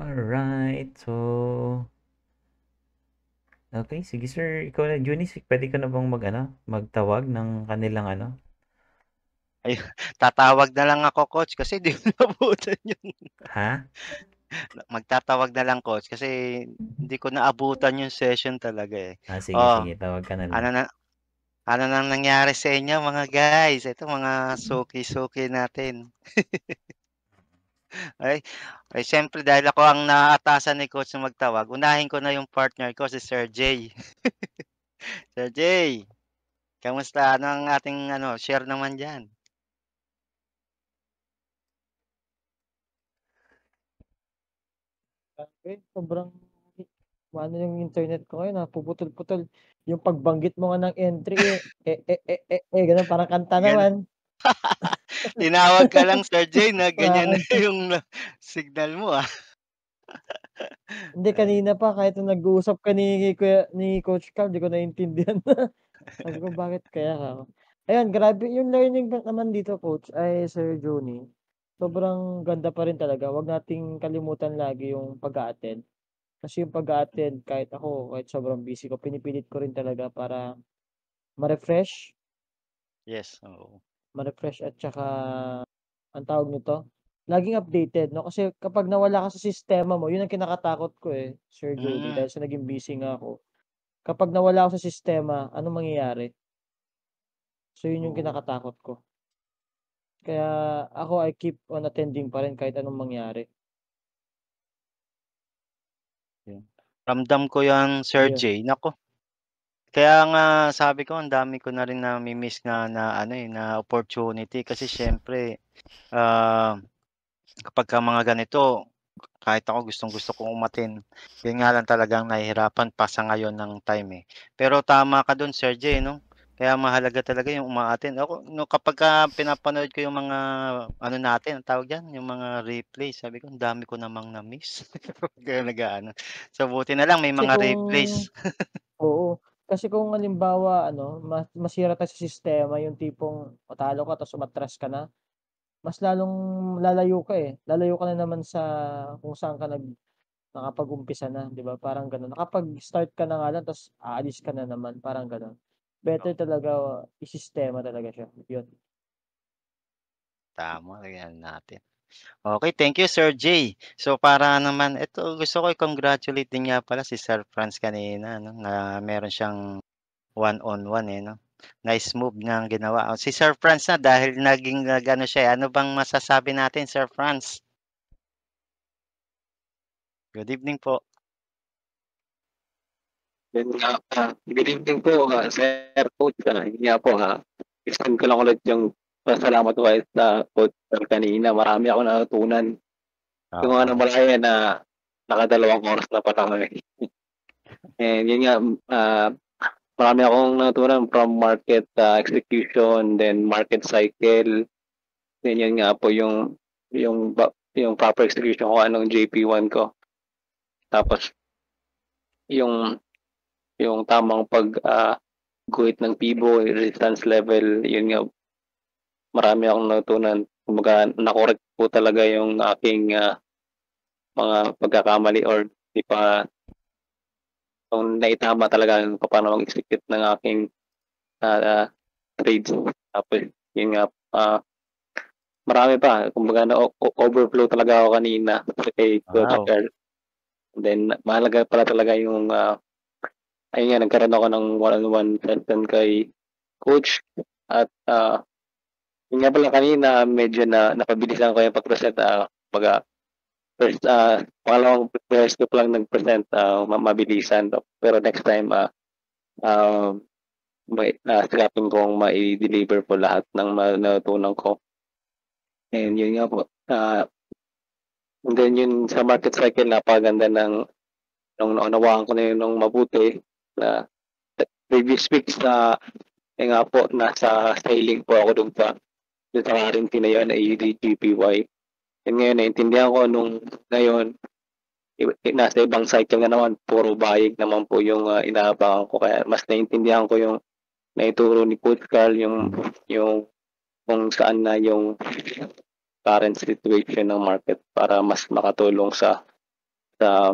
Alright. So, okay. Sige sir, ikaw na, Eunice, pwede ka na bang magtawag ng kanilang Ayun, tatawag na lang ako coach kasi di ko naabutan yung ha? magtatawag na lang coach kasi hindi ko naabutan yung session talaga eh. Sige, Oh, sige, tawag ka na ano lang. na ano nang nangyari sa inyo mga guys? Ito mga suki-suki natin. Ay, ay siyempre dahil ako ang naatasan ni coach na magtawag, unahin ko na yung partner ko si Sir J. Sir J, kamusta? Ano ang ating share naman diyan? Grabe, sobrang ano yung internet ko ngayon, puputol-putol. Yung pagbanggit mo nga ng entry, gano'n parang kanta Ganun. naman. Tinawag ka lang Sir J na ganyan na Kumakanta. yung signal mo ah. Hindi, Ay, kanina pa kahit nung nag-uusap ka ni Coach Carl, di ko naintindihan. Sabi ko, bakit kaya ka? Ayan, grabe yung learning naman dito, Coach, ay Sir Joni. Sobrang ganda pa rin talaga. Huwag nating kalimutan lagi yung pag-a-attend. Kasi yung pag-a-attend, kahit ako, kahit sobrang busy ko, pinipilit ko rin talaga para ma-refresh, yes, oo. ma-refresh at saka, ang tawag nito, laging updated, no? Kasi kapag nawala ka sa sistema mo, yun ang kinakatakot ko eh, Sir Jody, Mm, dahil sa naging busy nga ako. Kapag nawala ako sa sistema, anong mangyayari? So, yun yung oo. kinakatakot ko. Kaya ako, I keep on attending pa rin kahit anong mangyari. Yun. Ramdam ko yan Sir Ayun. J. Naku, kaya nga sabi ko ang dami ko na rin nami-miss na na opportunity kasi siyempre, ah, kapagka mga ganito, kahit ako gustong-gusto kong umattend, yun nga lang talagang nahihirapan pa sa ngayon ng time, eh. Pero tama ka dun Sir J 'no, kaya mahalaga talaga yung uma-attend. Ako kapagka pinapanood ko yung mga natin, anong tawag diyan, yung mga replay, sabi ko ang dami ko namang na-miss. Kaya nag-aano, so buti na lang may Kasi mga kung replays. Oo. Kasi kung halimbawa ano, masira tayo sa sistema, yung tipong matalo ka tapos umatras ka na, mas lalong lalayo ka, eh. Lalayo ka na naman sa kung saan ka nakapag-umpisa na, 'di ba, parang gano'n. Nakapag-start ka na nga lang tapos aalis ka na naman, parang gano'n. Better talaga isistema talaga siya, 'yun. Tama, yan natin. Okay, thank you Sir J. So para naman eto gusto ko i-congratulate din nga pala si Sir Franz kanina 'no, na meron siyang one on one, eh, 'no. Nice move niyang ginawa. Si Sir Franz na dahil naging nag-ano siya, eh, ano bang masasabi natin Sir Franz? Good evening po. Yun nga, good evening po, sir coach. Yun nga po, extend ko lang ulit yung pasalamat ko kahit sa coach sir kanina. Marami ako natutunan. Yung mga Oo, namalayan na nakadalawang oras na pala kami. And yun nga, marami akong natutunan from market execution, then market cycle. Then yun nga po yung proper execution ko anong JP1 ko. Tapos yung yung tamang guhit ng Tibo, resistance level, yun nga, marami akong natutunan. Kumbaga, nakorek po talaga yung aking mga pagkakamali or di pa kung naitama talaga yung paano mag-execute ng aking uh, trades. Tapos, yun nga, marami pa. Kumbaga, overflow talaga ako kanina kay Coach wow, Carl. Then, mahalaga pala talaga yung, ayun nga, nagkaroon ako ng one-on-one session kay Coach at yun nga pala kanina medyo napabilisan ko yung pag-present, kumbaga first, pangalawang beses ko pa lang nag-present, mabilisan. Pero next time, sikapin kong mai-deliver po lahat ng natutunan ko. And yun nga po, and then yun sa market cycle, napaganda nung naunawaan ko na yun nung mabuti na previous weeks na nga po, nasa sailing po ako dun sa currency na yun, AUD-GPY. And ngayon, naintindihan ko nung ngayon, nasa ibang cycle nga naman, puro buying naman po yung inaabangan ko. Kaya mas naintindihan ko yung naituro ni Coach Carl, yung kung saan na yung current situation ng market para mas makatulong sa sa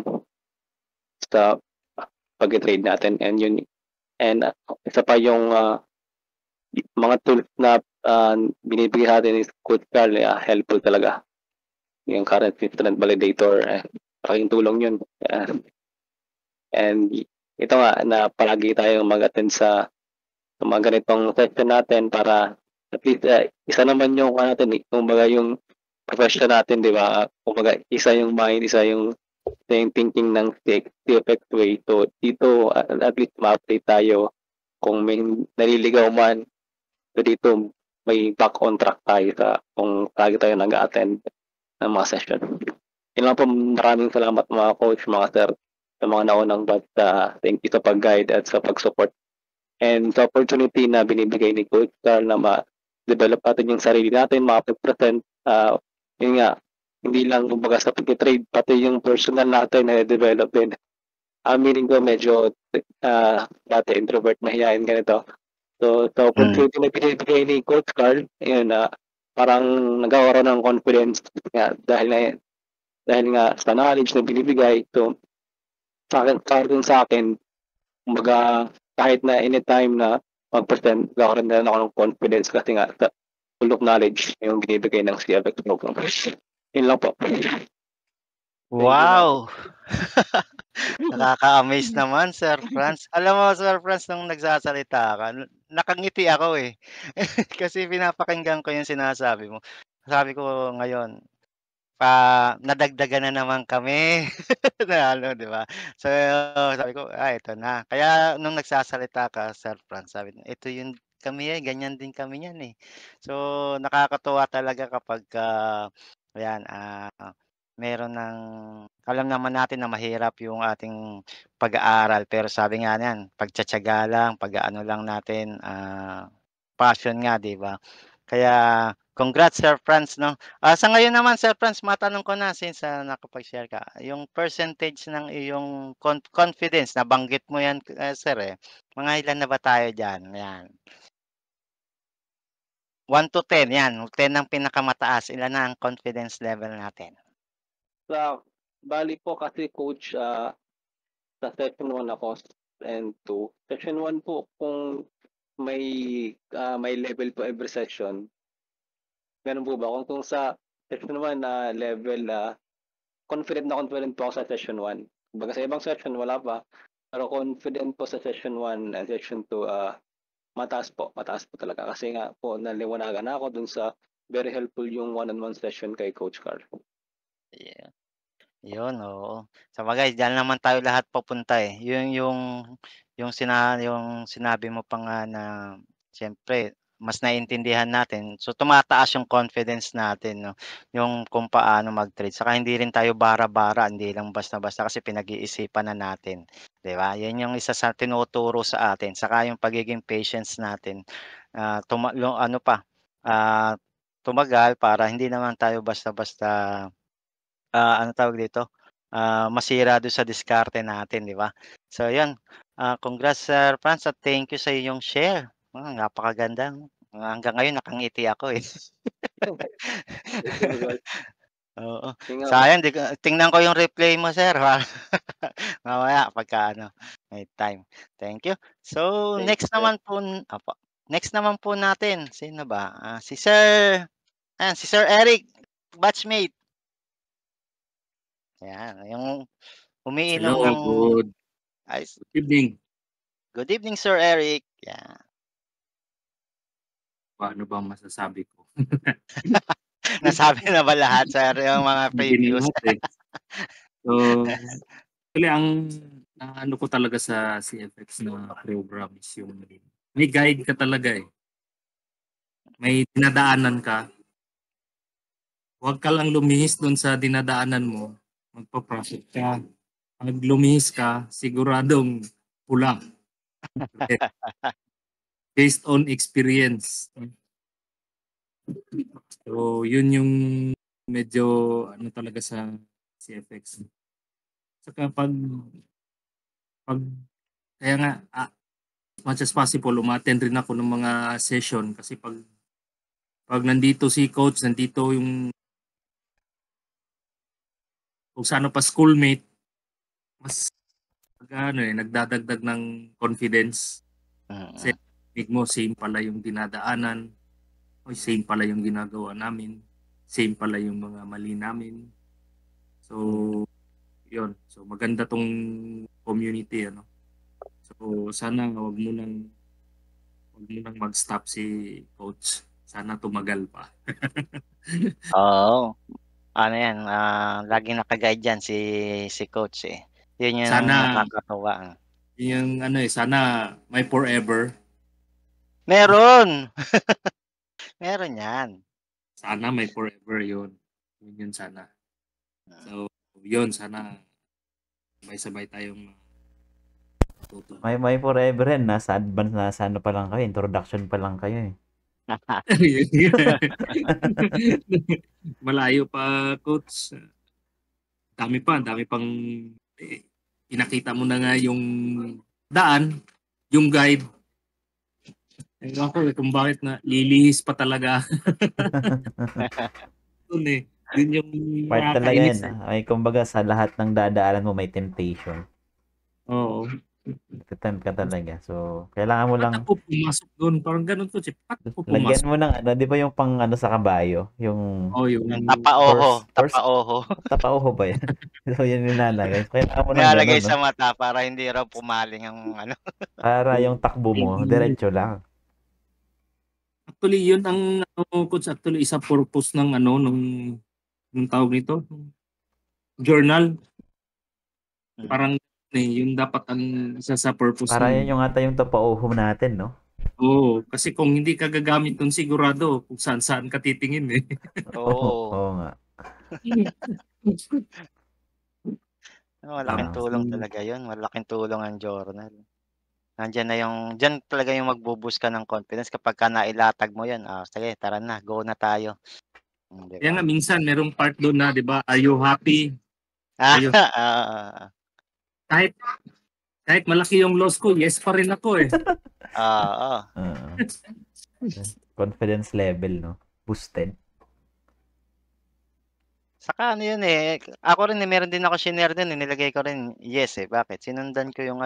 sa pag-trade natin, and yun, and isa pa yung mga tools na binibigay natin is Coach Carl, helpful talaga. Yung currency instrument validator, malaking tulong yun. And ito nga, na palagi tayong mag-attend sa mga ganitong session natin para at least isa naman yung natin, kumbaga yung profession natin, di ba? Kumbaga isa yung mind, isa yung thinking ng CFX way. So dito at least ma-update tayo kung may naliligaw man. So dito may back on track tayo sa kung lagi tayo nag-attend ng mga session. Yun lang po, maraming salamat mga coach, mga sir, sa mga naunang batch. Thank you sa pag-guide at sa pag-support. And sa opportunity na binibigay ni Coach Carl na ma-develop natin yung sarili natin, makapag-present, yun nga, hindi lang kumbaga sa pag-trade, pati yung personal natin na develop din. Meaning ko medyo dati introvert, mahihayin ganito. So sa opportunity na binibigay ni Coach Carl, yun, parang nagkakaroon ng confidence nga, dahil nga sa knowledge na binibigay. So sa akin, kumbaga kahit na anytime na mag-present, nagkakaroon na ako ng confidence kasi nga full of knowledge yung binibigay ng CFX program. Yun lang po. Wow! Nakaka-amaze naman, Sir Franz. Alam mo, Sir Franz, nung nagsasalita ka, nakangiti ako eh. Kasi pinapakinggan ko yung sinasabi mo. Sabi ko ngayon, nadagdagan na naman kami. na ano, di ba? So, sabi ko, ito na. Kaya nung nagsasalita ka, Sir Franz, sabi niya, ito yung kami ganyan din kami yan eh. So, nakakatuwa talaga kapag, ayan, meron ng, alam naman natin na mahirap yung ating pag-aaral, pero sabi nga niyan, pagtiyatiyaga lang, pag-aano lang natin, passion nga, di ba? Kaya, congrats Sir Franz, no? Sa ngayon naman Sir Franz, matanong ko na since nakapag-share ka, yung percentage ng iyong confidence, nabanggit mo yan sir eh. Mga ilan na ba tayo diyan? Yan. 1 to 10, yan. 10 ang pinakamataas. Ilan na ang confidence level natin? Bali po kasi coach, sa session 1 ako and 2. Session 1 po, kung may level po every session. Ganun po ba? Kung sa session 1 na level, confident po ako sa session 1. Kumbaga sa ibang session wala pa. Pero confident po sa session 1 and session 2, mataas po talaga. Kasi nga po, naliwanagan ako dun sa very helpful yung one-on-one session kay Coach Carl. Yeah. Yun, oo. Sabagay, diyan naman tayo lahat papunta eh. Yung sinabi mo pa nga na siyempre mas naiintindihan natin. So tumataas yung confidence natin, no. Yung kung paano mag-trade. Saka hindi rin tayo bara-bara, hindi lang basta-basta kasi pinag-iisipan na natin, 'di ba? Yan yung isa sa tinuturo sa atin. Saka yung pagiging patience natin. Tumagal para hindi naman tayo basta-basta ano tawag dito, masira do'n sa diskarte natin, 'di ba? So 'yun, congrats Sir Franz at thank you sa iyong share. Napakaganda. Hanggang ngayon nakangiti ako, eh. Oo. Sayang tingnan ko yung replay mo sir, mamaya pagka ano, may time. Thank you. So next naman po natin, sino ba? Si Sir Eric, batchmate. Ayan, yung umiinom Hello, ng good ice. evening. Good evening, Sir Eric. Yeah. Paano ba masasabi ko? Nasabi na ba lahat, sir, yung mga Hindi previews? lahat eh. So, actually, ang ano ko talaga sa CFX na program is yung may guide ka talaga eh. May dinadaanan ka. Huwag ka lang lumihis doon sa dinadaanan mo. Magpa-profit ka. Pag lumihis ka, siguradong pula. Based on experience. So, yun yung medyo ano talaga sa CFX. Saka kaya nga, as much as possible, umattend rin ako ng mga session kasi pag nandito si coach, nandito yung kung saan pa schoolmate, mas nagdadagdag ng confidence. Kasi mo, same pala yung dinadaanan. O same pala yung ginagawa namin. Same pala yung mga mali namin. So, yun. So, maganda tong community, ano. So, sana wag mo nang mag-stop si coach. Sana tumagal pa. Oo. Ano yan, laging naka-guide dyan si coach eh. Yun yung Sana, nakakatuwa. yung sana may forever. Meron! Meron yan. Sana may forever yun. Yun sana. So, yun, sana sabay-sabay tayong tuto. May forever yan. Nasa advance, nasa ano pa lang kayo. Introduction pa lang kayo eh. Malayo pa, coach. Dami pang pinakita mo na nga yung daan, yung guide. Ewan ko kung bakit na lilihis pa talaga. Yun eh. Yun yung Part talaga yan. nakakainis eh. Ay, kumbaga sa lahat ng dadaanan mo may temptation. Oo. Tempt ka talaga. So, kailangan mo lang Ba't ako pumasok doon? Parang ganun to. Ba't ako lagyan pumasok? mo ng di ba yung pang sa kabayo? Yung Yung Tapaoho. horse- Tapaoho. tapauho ba yan? So, yan nilalagay. So, kailangan mo ng Nilalagay ganun, sa no? mata para hindi raw pumaling ang ano. Para yung takbo mo, diretso lang. Actually, yun ang coach, actually isa purpose ng nung tawag nito, journal. Parang yung dapat ang isa sa purpose Para nun. yan yung ata yung tapauho natin, no? Oo, kasi kung hindi ka gagamit nun, sigurado kung saan ka titingin eh. Oo. Oo nga. Malaking tulong talaga yun. Malaking tulong ang journal. Diyan talaga yung magbo-boost ka ng confidence kapag ka nailatag mo yan. Sige, tara na, go na tayo. Diba? Kaya nga minsan merong part doon na, 'di ba? Are you happy? Ayun. Kahit malaki yung loss ko, yes pa rin ako eh. Confidence level, no? Boosted. Saka ano yun eh. Ako rin meron din ako shinare din. Nilagay ko rin yes eh. Bakit? Sinundan ko yung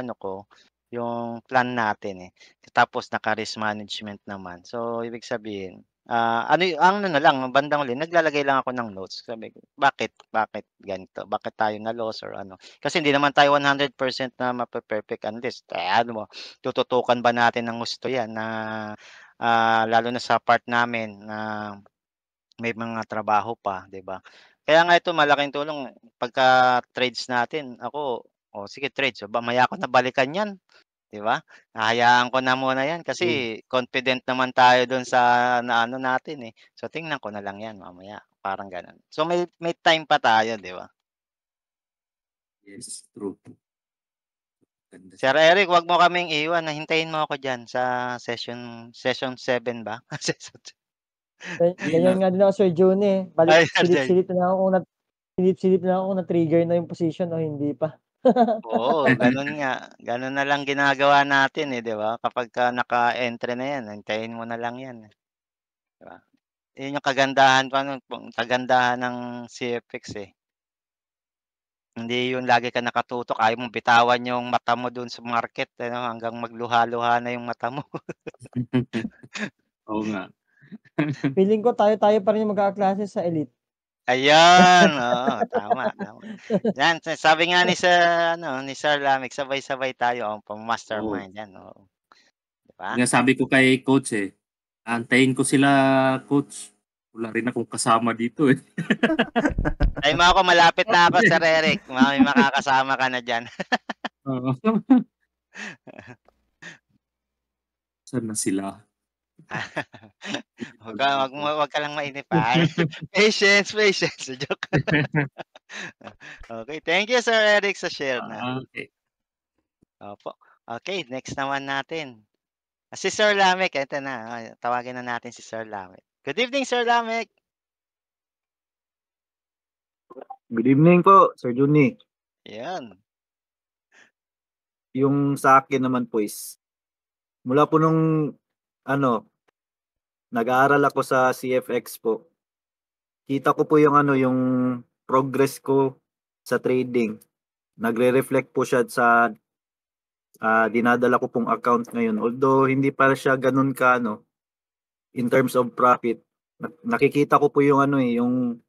yung plan natin eh. Tapos naka-risk management naman. So, ibig sabihin, ang na lang, bandang uli, naglalagay lang ako ng notes. Sabi ko, bakit ganito? Bakit tayo na-loss or ano? Kasi hindi naman tayo 100% na mape-perfect unless, tututukan ba natin ng gusto yan na lalo na sa part namin na may mga trabaho pa, 'di ba? Kaya nga ito malaking tulong pagka trades natin. Ako, sige trades, maya ko na balikan 'yan, 'di ba? Hahayaan ko na muna 'yan kasi confident naman tayo doon sa natin eh. So tingnan ko na lang 'yan mamaya, parang gano'n. So may time pa tayo, 'di ba? Yes, true. Sir Eric, wag mo kaming iwan, hintayin mo ako diyan sa session 7 ba? Ganyan nga din ako, Sir June eh. Silip-silip na ako kung na-trigger na yung position o hindi pa. Oo, gano'n nga. Gano'n na lang ginagawa natin eh, 'di ba? Kapagka naka-entry na 'yan, hintayin mo na lang 'yan, 'di ba? 'Yun yung kagandahan ng CFX eh. Hindi yung lagi ka nakatutok, ayaw mong bitawan yung mata mo dun sa market hanggang magluha-luha na yung mata mo. Oo nga. Feeling ko tayo pa rin yung magkakaklase sa elite. Ayan, oo, tama. Yan, sabi nga ni Sir Lamig, sabay-sabay tayo pang-mastermind yan, oo. Diba? Nga sabi ko kay coach antayin ko sila coach. Wala rin akong kasama dito eh. Ay mo ako, malapit na ako, Sir Eric. May makakasama ka na dyan. Saan na sila? Wag ka lang mainip ha. Patience. Joke. Okay, thank you Sir Eric sa share na. Okay. Opo. Okay, next naman natin. Si Sir Lamek, ito na. Tawagin na natin si Sir Lamek. Good evening, Sir Lamek. Good evening po, Sir Juni. Yan. Yung sa akin naman po is, mula po nung nag-aaral ako sa CFX po, kita ko po yung yung progress ko sa trading. nagre-reflect po siya sa dinadala ko pong account ngayon. Although hindi pa siya ganun ka in terms of profit. Nakikita ko po yung yung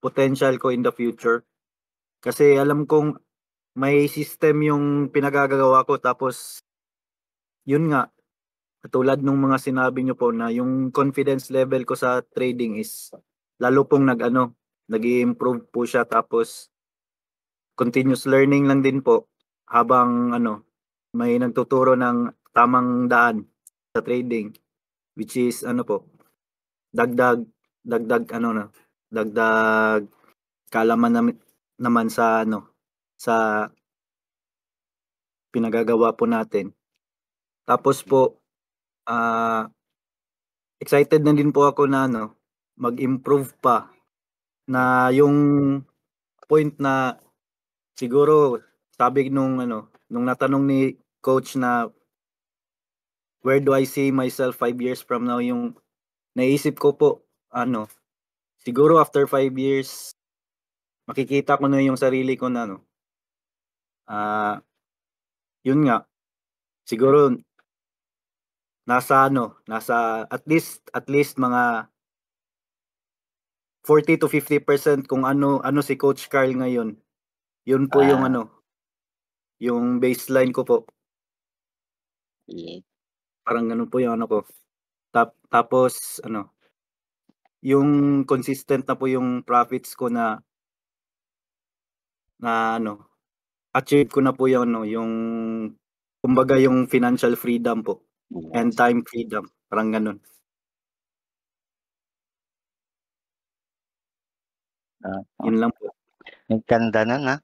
potential ko in the future. Kasi alam kong may system yung pinagagawa ko, tapos yun nga, katulad nung mga sinabi nyo po na yung confidence level ko sa trading is lalo pong nag-i-improve po siya, tapos continuous learning lang din po habang may nagtuturo ng tamang daan sa trading, which is dagdag dagdag kaalaman naman sa sa pinagagawa po natin. Tapos po excited na din po ako na mag-improve pa, na yung point na siguro sabi nung natanong ni coach na where do I see myself 5 years from now, yung naisip ko po siguro after 5 years makikita ko na yung sarili ko na yun nga, siguro nasa at least mga 40 to 50% kung ano si Coach Carl ngayon. Yun po yung yung baseline ko po. Yeah. Parang ganun po yung ko. Tapos yung consistent na po yung profits ko na achieve ko na po yung kumbaga yung financial freedom po and time freedom, parang ganun. Yun lang po. Ang ganda nun, ha?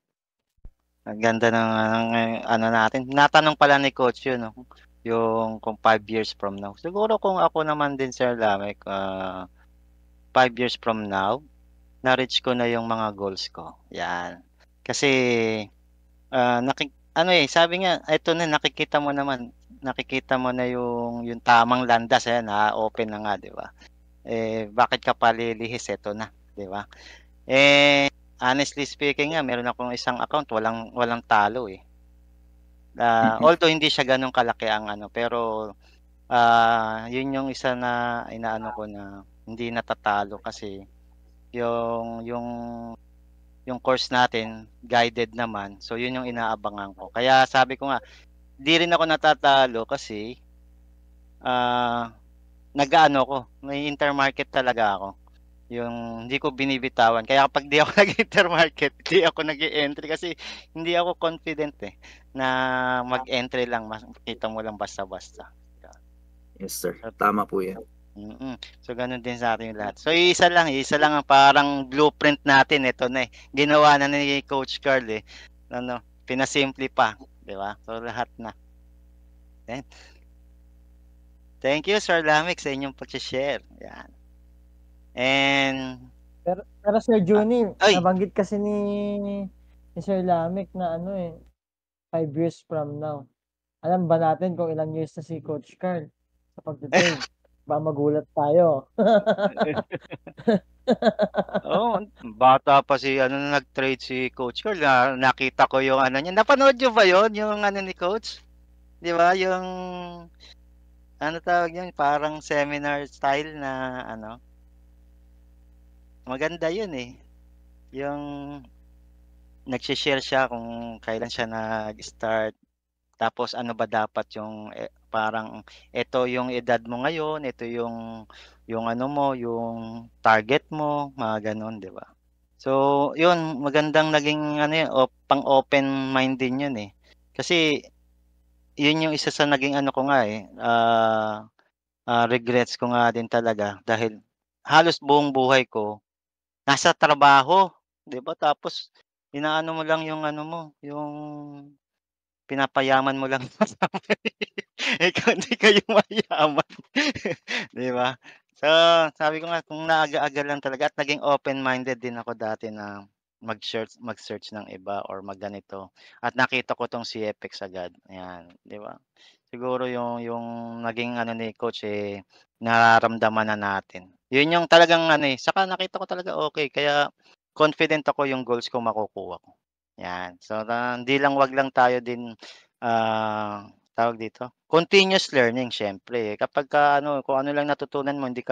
Ang ganda ng natin. Natanong pala ni coach yun, yung kung 5 years from now. Siguro kung ako naman din, Sir Lamek, 5 years from now, na-reach ko na yung mga goals ko. Yan. Kasi, sabi nga, ito na, nakikita mo na yung tamang landas, open na nga, di ba? Bakit ka pa lilihis? Ito na, di ba? Honestly speaking nga, meron akong isang account, walang talo eh. Although hindi siya ganun kalaki ang pero yun yung isa na inaano ko na hindi natatalo kasi yung course natin guided naman. So yun yung inaabangan ko. Kaya sabi ko nga, di rin ako natatalo kasi nag-aano ko, may intermarket talaga ako. Yung hindi ko binibitawan. Kaya kapag di ako nag-intermarket, di ako nag-entry kasi hindi ako confident na mag-entry lang, makita mo lang basta-basta. Yes sir, tama po yan. So ganun din sa ating lahat. So isa lang ang parang blueprint natin, ito na ginawa na ni Coach Carl pinasimple pa, di ba? So lahat na. Thank you, Sir Lamek, sa inyong pag-share. Yan. And pero Sir Juni, nabanggit kasi ni Sir Lamek na 5 years from now. Alam ba natin kung ilang years na si Coach Carl sa pagtitrade? Ba magulat tayo. Bata pa si nag-trade si Coach Carl. Nakita ko yung niya. Napanood niyo ba yon yung ni Coach? Di ba? Yung tawag yun? Parang seminar style na maganda yun yung nag-share siya kung kailan siya nag-start, tapos ano ba dapat yung parang ito yung edad mo ngayon, ito yung mo, yung target mo, mga ganun, di ba? So yun, magandang naging pang open mind din yun kasi yun yung isa sa naging ko nga regrets ko nga din talaga dahil halos buong buhay ko nasa trabaho, 'di ba? Tapos inaano mo lang yung mo, yung pinapayaman mo lang ikaw hindi kayo mayaman. 'Di ba? So, sabi ko nga kung naaga-aga lang talaga at naging open-minded din ako dati na mag-search ng iba or magganito. At nakita ko tong CFX agad. Ayan, 'di ba? Siguro yung naging ni coach nararamdaman na natin. Yun yung talagang saka nakita ko talaga okay, kaya confident ako yung goals ko makukuha ko. Yan. So, hindi lang, wag lang tayo din, tawag dito, continuous learning siyempre. Kapagka ano, kung ano lang natutunan mo, hindi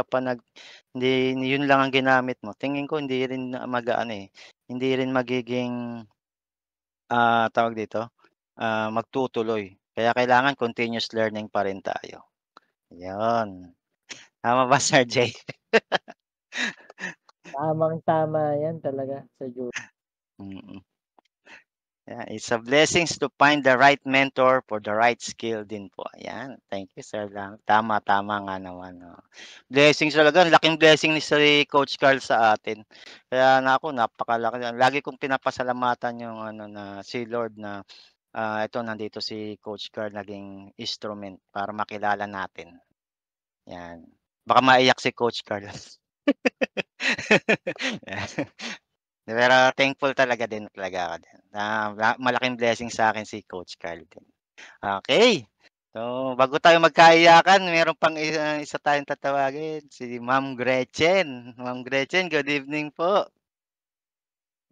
yun lang ang ginamit mo, tingin ko hindi rin mag-aano, hindi rin magiging, tawag dito, magtutuloy. Kaya kailangan continuous learning pa rin tayo. Yun. Tama ba, Sir Jay? Tamang-tama yan talaga sa June. Mm. Yeah, it's a blessings to find the right mentor for the right skill din po. Ayan. Thank you, sir lang. Tama nga naman. Blessings talaga. Laking blessing ni si Coach Carl sa atin. Kaya napakalaki. Lagi kong pinapasalamatan yung si Lord na ito nandito si Coach Carl naging instrument para makilala natin. Yan. Baka maiyak si Coach Carl. Pero thankful talaga ako din. Malaking blessing sa akin si Coach Carl din. Okay. So, bago tayo magkaiyakan, meron pang isa tayong tatawagin, si Ma'am Gretchen. Ma'am Gretchen, good evening po.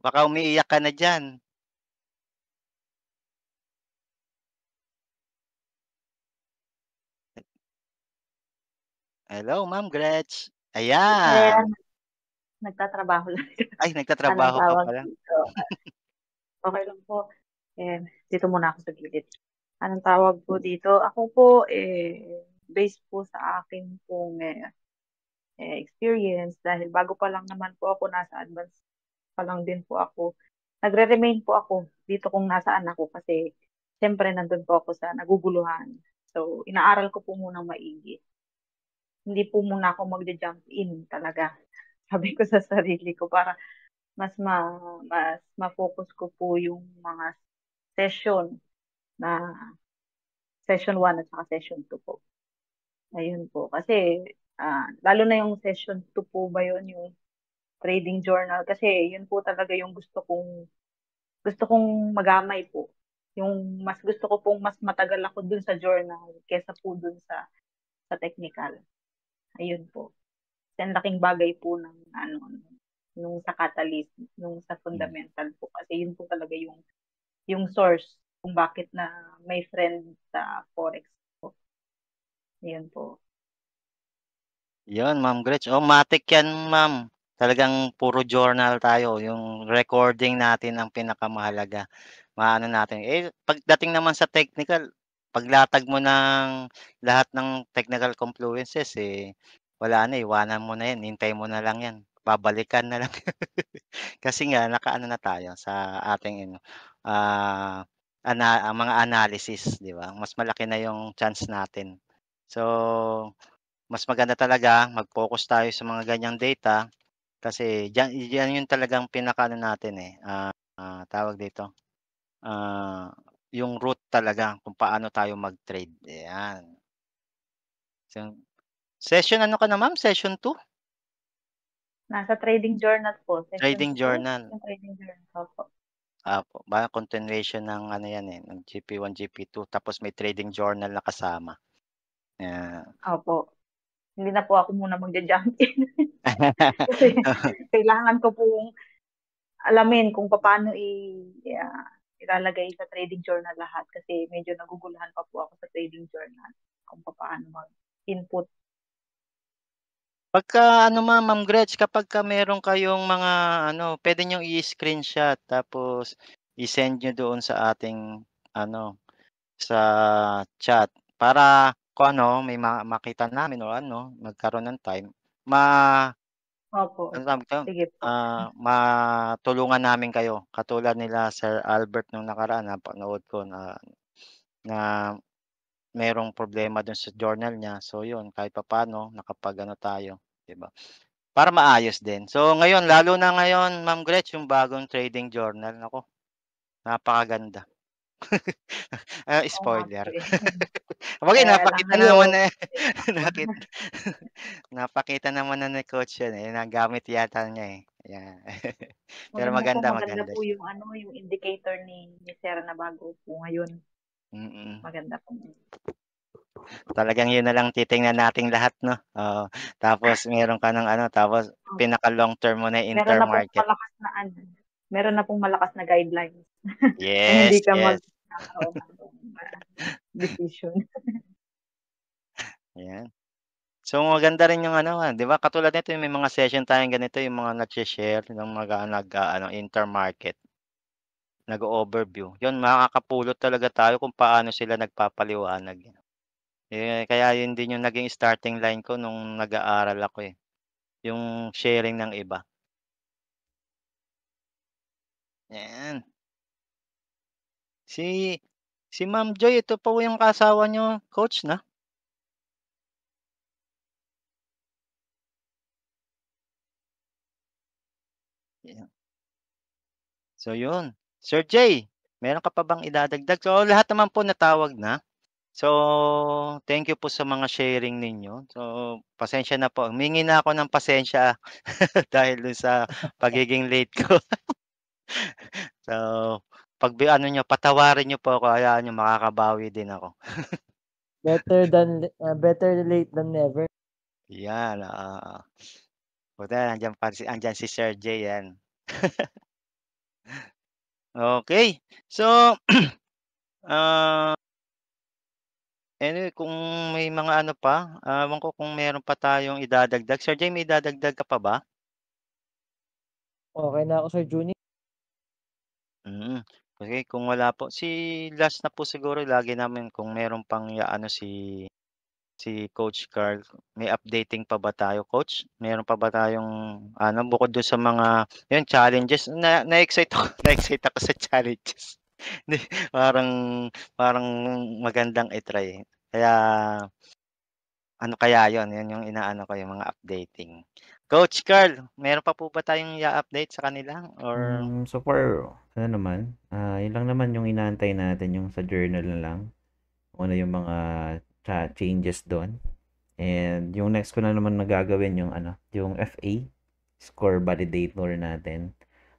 Baka umiiyak ka na diyan. Hello, Ma'am Gretch. Ayan. Nagtatrabaho lang. Ay, Anong nagtatrabaho ka tawag pala. dito? Okay lang po. Dito muna ako sa gilid. Anong tawag po dito? Ako po, based po sa akin pong experience, dahil bago pa lang naman po ako, nasa advance pa lang din po ako. Nagre-remain po ako dito kung nasaan ako kasi siyempre nandun po ako sa naguguluhan. So, inaaral ko po muna maigi. Hindi po muna ako magja-jump in talaga. Sabi ko sa sarili ko para mas ma-focus ko po yung mga session na session 1 at saka session 2 po. Ayun po. Kasi lalo na yung session 2 po ba yun, yung trading journal. Kasi yun po talaga yung gusto kong magamay po. Yung mas gusto ko pong mas matagal ako dun sa journal kesa po dun sa technical. Ayun po. Kasi ang laking bagay po ng nung sa catalyst, nung sa fundamental po. Kasi yun po talaga yung source kung bakit na may friend sa Forex po. Yun po. Yun, Ma'am Gretch. Matic yan, Ma'am. Talagang puro journal tayo. Yung recording natin ang pinakamahalaga. Maano natin. Pagdating naman sa technical, paglatag mo ng lahat ng technical confluences, wala na, iwanan mo na yan. Hintay mo na lang yan. Babalikan na lang. Kasi nga, nakaano na tayo sa ating mga analysis, di ba? Mas malaki na yung chance natin. So, mas maganda talaga mag-focus tayo sa mga ganyang data kasi diyan yung talagang pinakaano natin tawag dito. Yung root talaga kung paano tayo mag-trade. Ayan. So, session ano ka na, Ma'am? Session 2? Nasa trading journal po. Session Trading 2 po, journal. yung trading journal po. Apo, continuation ng yan ng GP1, GP2 tapos may trading journal na kasama. Opo. Hindi na po ako muna magja-jump in. Kasi kailangan ko pong alamin kung paano ilalagay sa trading journal lahat kasi medyo naguguluhan pa po ako sa trading journal kung paano mag-input. Pagka Ma'am Gretch, kapagka meron kayong mga pwede niyong i-screenshot tapos i-send niyo doon sa ating sa chat para kung may makita namin o magkaroon ng time, Opo. Sige po. matulungan namin kayo. Katulad nila Sir Albert nung nakaraan, napanood ko na merong problema dun sa journal niya. So yun, kahit papaano nakapag tayo, 'di ba? Para maayos din. So ngayon, lalo na ngayon, Ma'am Gretch, yung bagong trading journal, nako, napakaganda. Spoiler. Bagay, napakita na naman napakita naman na ni Coach yan nagamit yata niya Ayan. Pero maganda po yung yung indicator ni Sir na bago po ngayon. Maganda po. Talagang yun na lang titingnan nating lahat, no? Tapos meron ka ng tapos pinaka long term mo na intermarket. meron na pong malakas na guidelines na Yes, hindi ka yes. magkakaroon ng decision. Yan. So maganda rin yung ano, 'di ba? Katulad nito yung may mga session tayong ganito, yung mga nagse-share ng mga intermarket, nag-o-overview. Yun, makakapulot talaga tayo kung paano sila nagpapaliwanag. Kaya yun din yung naging starting line ko nung nag-aaral ako, eh, yung sharing ng iba. Yan. Si Ma'am Joy, ito po yung kasawa niyo, coach, na? Yan. So yun. Sir Jay, meron ka pa bang idadagdag? So lahat naman po natawag na. So, thank you po sa mga sharing ninyo. So, pasensya na po. Humingi na ako ng pasensya dahil dun sa pagiging late ko. So, ano niyo, patawarin niyo po ako, hayaan niyo makakabawi din ako. Better late than never. Yan, Buti andiyan si Sir Jay, yan. Okay. So, anyway, kung may mga ano pa, ewan ko kung meron pa tayong idadagdag. Sir Jay, may idadagdag ka pa ba? Okay na ako, Sir Juni. Kasi kung wala po, si last na po siguro lagi namin kung meron pang ano si Coach Carl, may updating pa ba tayo, Coach? Meron pa ba tayong ano, bukod doon sa mga yun, challenges? Na-excite ako, na-excite ako sa challenges. Hindi, parang parang magandang i-try. Kaya ano kaya yon? Yun yung inaano ko, yung mga updating. Coach Carl, meron pa po ba tayong i-update sa kanila? Or So far, ano naman, yun lang naman yung inaantay natin, yung sa journal na lang. Kung ano yung mga changes doon. And yung next ko na naman na gagawin yung yung FA, score validator natin.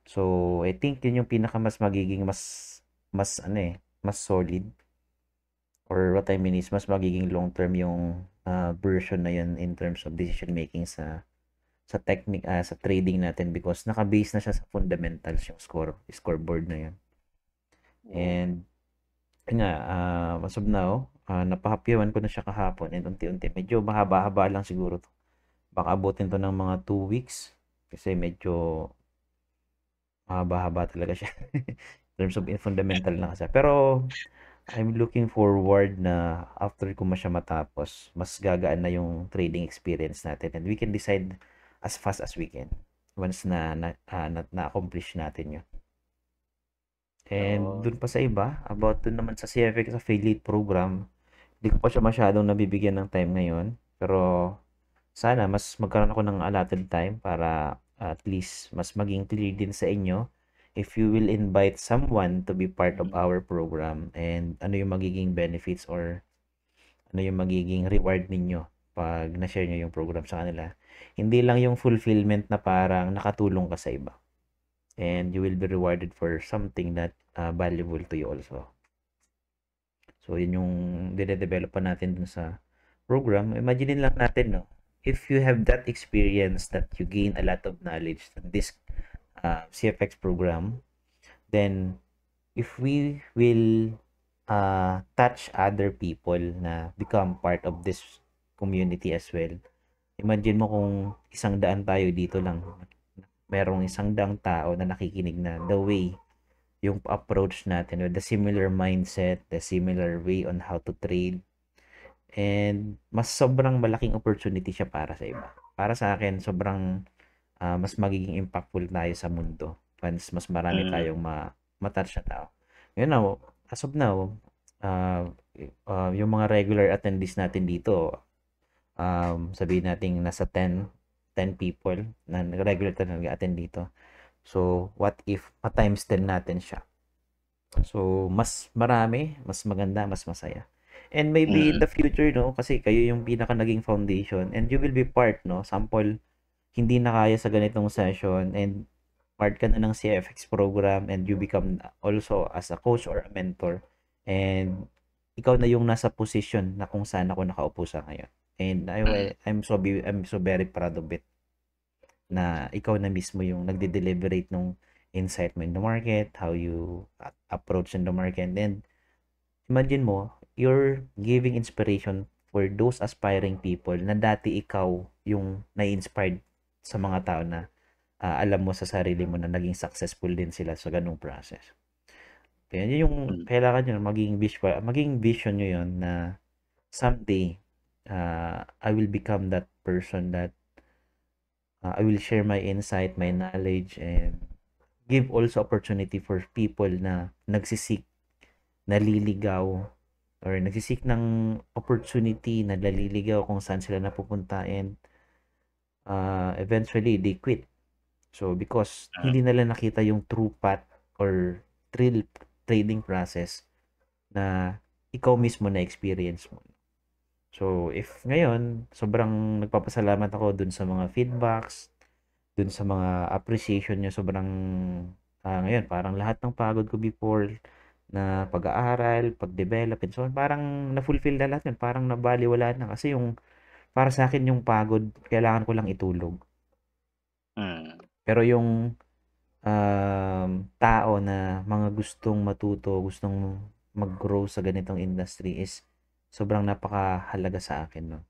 So, I think yun yung mas magiging mas solid. Or what I mean is, mas magiging long term yung version na yun in terms of decision making sa technique, sa trading natin, because naka-base na siya sa fundamentals yung scoreboard na yun. And yun nga, as of now, napahapyawan ko na siya kahapon, and unti-unti, medyo mahaba-haba lang siguro to. Baka abutin to ng mga 2 weeks kasi medyo mahaba-haba talaga siya in terms of fundamental na kasi. Pero I'm looking forward na after ko siya matapos, mas gagaan na yung trading experience natin, and we can decide as fast as we can once na-accomplish natin yun. And dun pa sa iba, about dun naman sa CFX affiliate program, hindi ko pa siya masyadong nabibigyan ng time ngayon. Pero sana mas magkaroon ako ng allotted time para at least mas maging clear din sa inyo if you will invite someone to be part of our program, and ano yung magiging benefits or ano yung magiging reward ninyo pag na-share nyo yung program sa kanila. Hindi lang yung fulfillment na parang nakatulong ka sa iba. And you will be rewarded for something that valuable to you also. So, yun yung dine-develop pa natin dun sa program. Imagine lang natin, no? If you have that experience that you gain a lot of knowledge in this CFX program, then if we will touch other people na become part of this community as well, imagine mo kung 100 tayo dito lang, merong 100 tao na nakikinig na the way yung approach natin with the similar mindset, the similar way on how to trade, and mas sobrang malaking opportunity siya para sa iba. Para sa akin, sobrang mas magiging impactful tayo sa mundo once mas marami tayong matouch na tao. Yun na, as of now, yung mga regular attendees natin dito, sabihin natin nasa 10 people na regular na nag-attend dito. So, what if times 10 natin siya? So, mas marami, mas maganda, mas masaya. And maybe in the future, no, kasi kayo yung pinaka naging foundation, and you will be part, no, sample, hindi na kaya sa ganitong session, and part ka na ng CFX program, and you become also as a coach or a mentor, and ikaw na yung nasa position na kung saan ako nakaupo sa ngayon. And I'm so very proud of it na ikaw na mismo yung nagde-deliberate nung insight mo in the market, how you approach in the market. And imagine mo, you're giving inspiration for those aspiring people na dati ikaw yung na-inspired sa mga tao na alam mo sa sarili mo na naging successful din sila sa ganung process. Kaya yun yung kailangan nyo maging vision nyo yun na someday I will become that person that I will share my insight, my knowledge, and give also opportunity for people na nagsisik, naliligaw, or nagsisik ng opportunity, na naliligaw kung saan sila napupunta, and eventually they quit. So because hindi nila nakita yung true path or trading process na ikaw mismo na experience mo. So if ngayon, sobrang nagpapasalamat ako dun sa mga feedbacks, dun sa mga appreciation nyo, sobrang ngayon, parang lahat ng pagod ko before na pag-aaral, pag-develop, and so on, parang na-fulfill na lahat yun, parang nabaliwala na, kasi yung para sa akin yung pagod, kailangan ko lang itulog. Pero yung tao na mga gustong matuto, gustong mag-grow sa ganitong industry is sobrang napakahalaga sa akin, no?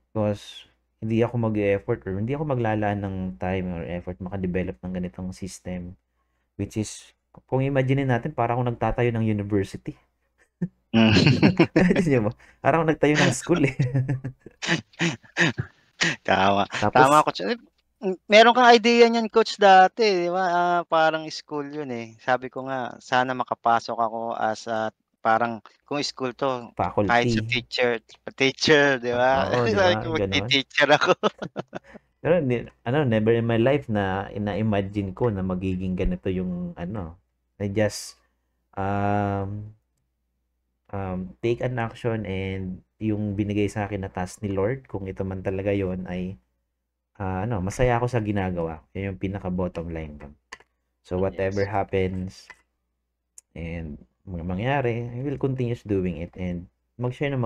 Because hindi ako mag-e-effort or hindi ako maglalaan ng time or effort makadevelop ng ganitong system, which is, kung imagine natin, parang ako nagtatayo ng university. Imagine mo, parang ako nagtayo ng school eh. Tama. Tapos, Tama, Coach. Meron kang idea niyan, Coach, dati, di ba? Parang school yun eh. Sabi ko nga, sana makapasok ako as parang kung school to, kahit sa faculty. teacher, di ba? Oo, di Sabi ba? ko, Ganon. mag-teacher ako. Pero never in my life na ina-imagine ko na magiging ganito yung I just take an action, and yung binigay sa akin na task ni Lord, kung ito man talaga yon, ay masaya ako sa ginagawa. Yun yung pinaka bottom line ko. So whatever happens and mangyari, I will continue doing it and mag-share.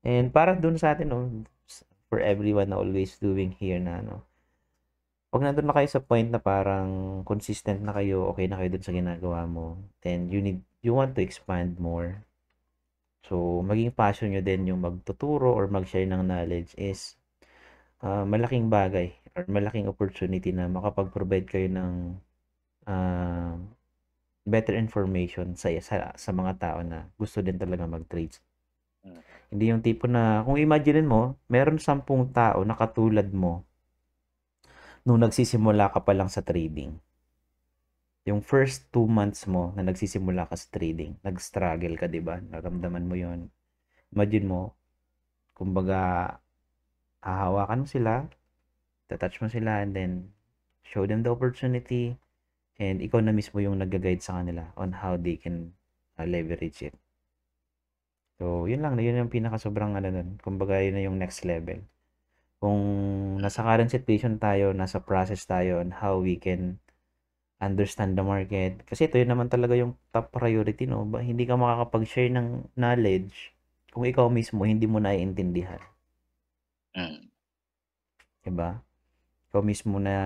And para dun sa atin, for everyone na always doing here na pag nandun na kayo sa point na parang consistent na kayo, okay na kayo dun sa ginagawa mo, then you want to expand more. So maging passion nyo din yung magtuturo or mag-share ng knowledge is malaking bagay or malaking opportunity na makapag-provide kayo ng better information sa mga tao na gusto din talaga mag-trade. Hindi yung tipo na, kung imagine mo, meron 10 tao na katulad mo nung nagsisimula ka pa lang sa trading. Yung first 2 months mo na nagsisimula ka sa trading, nag-struggle ka, di ba? Naramdaman mo yon. Imagine mo, kumbaga, hahawakan mo sila, touch mo sila, and then show them the opportunity, and ikaw na mismo yung nag-guide sa kanila on how they can leverage it. So, yun lang. Yun yung pinaka-sobrang nun. Kumbaga, yun na yung next level. Kung nasa current situation tayo, nasa process tayo on how we can understand the market. Kasi ito yun naman talaga yung top priority, no? Hindi ka makakapag-share ng knowledge kung ikaw mismo hindi mo naiintindihan. Diba? Ikaw mismo na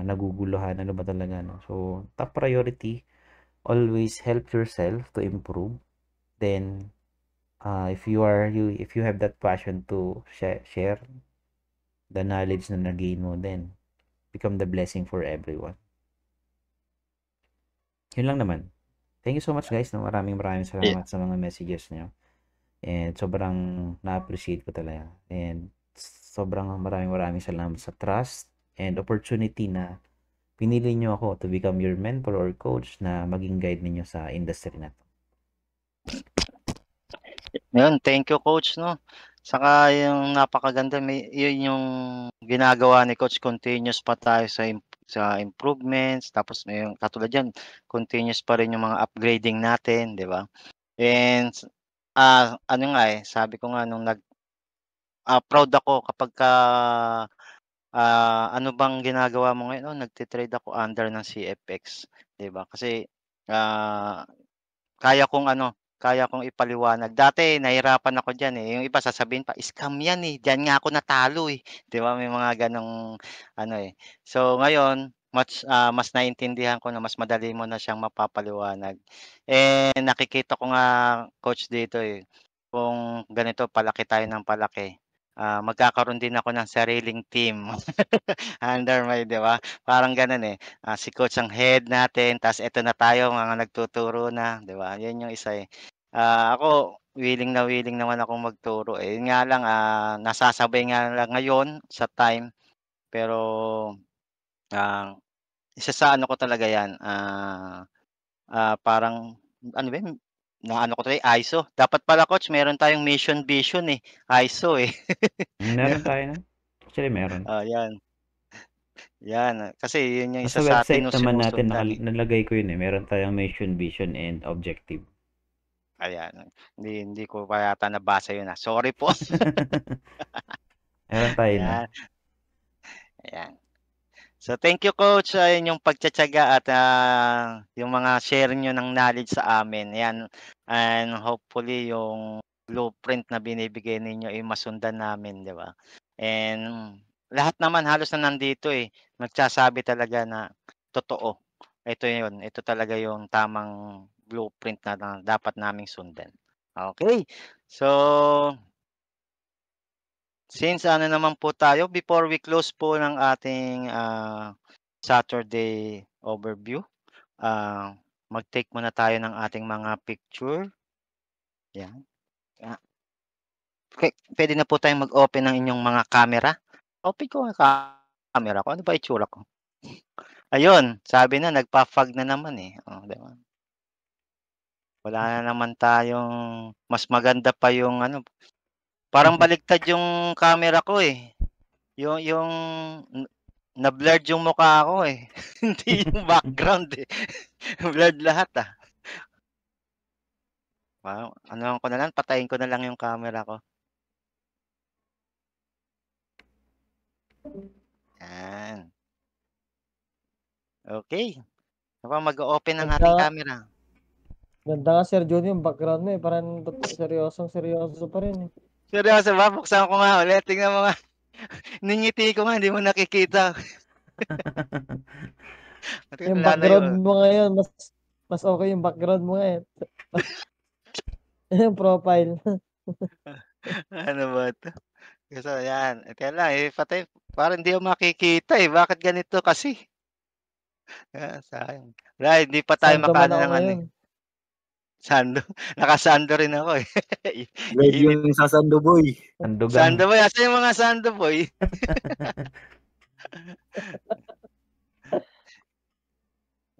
naguguluhan, ano ba talaga, no? So, top priority, always help yourself to improve. Then, if you have that passion to share the knowledge na nag-gain mo, then become the blessing for everyone. Yun lang naman. Thank you so much, guys. No? Maraming salamat sa mga messages nyo. And sobrang na-appreciate ko talaga. And sobrang maraming salamat sa trust and opportunity na pinili nyo ako to become your mentor or coach na maging guide ninyo sa industry na to. Yun, thank you, Coach, no? Saka yung napakaganda, yun yung ginagawa ni Coach, continuous pa tayo sa improvements, tapos yung katulad yan, continuous pa rin yung mga upgrading natin, di ba? And ano nga sabi ko nga nung proud ako kapag ano bang ginagawa mo ngayon? Nagte-trade ako under ng CFX, di ba? Kasi kaya kong ipaliwanag. Dati nahirapan ako diyan eh. Yung iba sasabihin pa, scam yan eh. Diyan nga ako natalo eh. 'Di ba? May mga ganong So ngayon, mas naintindihan ko na mas madali mo na siyang mapapaliwanag. Nakikita ko nga coach dito kung ganito palaki tayo ng palaki, magkakaroon din ako ng sariling team under my, 'di ba? Parang gano'n si coach ang head natin ta's eto na tayo mga nagtuturo na, 'di ba? 'Yun yung isa ako willing naman akong magturo, yun nga lang, nasasabay nga lang ngayon sa time pero, ah isa sa ano ko talaga 'yan, parang ano ba 'yun, naano ko tuloy ISO. Dapat pala coach meron tayong mission vision, ISO, 'Di Meron ba? tayo nun. Actually, meron. 'Yan, 'yan, kasi 'yun yung Sa isa sa atin website yung naman natin sinusundan, nalagay ko yun Meron tayong mission, vision, and objective. Ayan, hindi ko pa yata nabasa 'yun, sorry po. Meron tayo nun. Ayan, ayan. So thank you coach sa inyong pagtitiyaga at, yung mga share niyo ng knowledge sa amin, 'yan. And hopefully yung blueprint na binibigay ninyo ay masundan namin, 'di ba? And lahat naman halos na nandito, nagsasabi talaga na totoo. Ito 'yun, ito talaga yung tamang blueprint na dapat naming sundan. Okay. So, since ano naman po tayo, before we close po ng ating, Saturday overview, mag-take muna tayo ng ating mga picture. 'Yan. Ah, puwede na po tayong mag-open ng inyong mga camera. Open ko ang camera ko, ano ba itsura ko? Ayun, sabi na nagpa-fog na naman, 'di ba? Wala na naman tayong mas maganda pa yung ano, parang baliktad yung camera ko, yung na-blurred yung mukha ko, hindi yung background, blurred lahat, Wow, ano ko na lang, patayin ko na lang yung camera ko. Yan. Okay. Ako mag-o-open ng ating Ganda, camera. ganda nga Sir Johnny yung background mo parang seryoso pa rin Seryoso ba? Buksan ko nga ulit. Tingnan mo nga. Ningiti ko nga, hindi mo nakikita. Yung Wala na background yun. mo ngayon, mas okay yung background mo ngayon. Yung profile. Ano ba ito? So, yan. Kaya lang, patay. Parang hindi ko makikita, Bakit ganito kasi? Sayang. Wala, hindi pa tayo Sando man makaano ako ng ano, ngayon. Sando. Nakasando rin ako, Live Init. yung sa Sando Boy. Sandugang. Sando boy. Asa yung mga sando boy?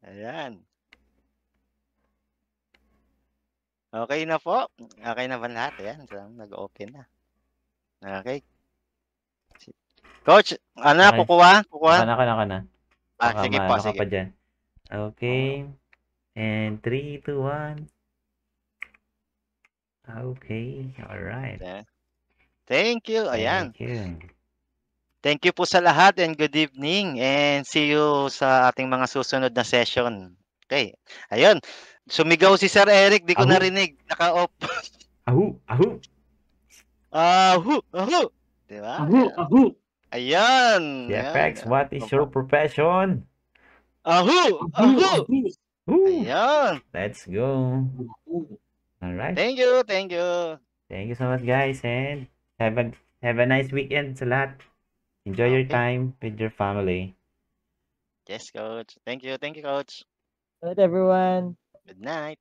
Ayan. Okay na po. Okay na ba lahat? Ayan, so, nag-open na. Okay. Coach, ano, Okay. kukuha? Naka na. Baka Sige po, maano ka sige. pa dyan. Okay. And 3, 2, 1. Okay. Alright. Thank you. Ayan. Thank you. Thank you po sa lahat and good evening and see you sa ating mga susunod na session. Okay. Ayun. Sumigaw si Sir Eric, di ko Ahu. narinig. Naka-off. Ahu. Ahu. Diba? Ahu. Ayan. CFX, what is your profession? Ahu. Woo. Ayan. Let's go. Alright. Thank you. Thank you so much, guys, and have a nice weekend sa lahat. Enjoy your Okay. time with your family. Yes, Coach. Thank you, Coach. Good night, everyone. Good night.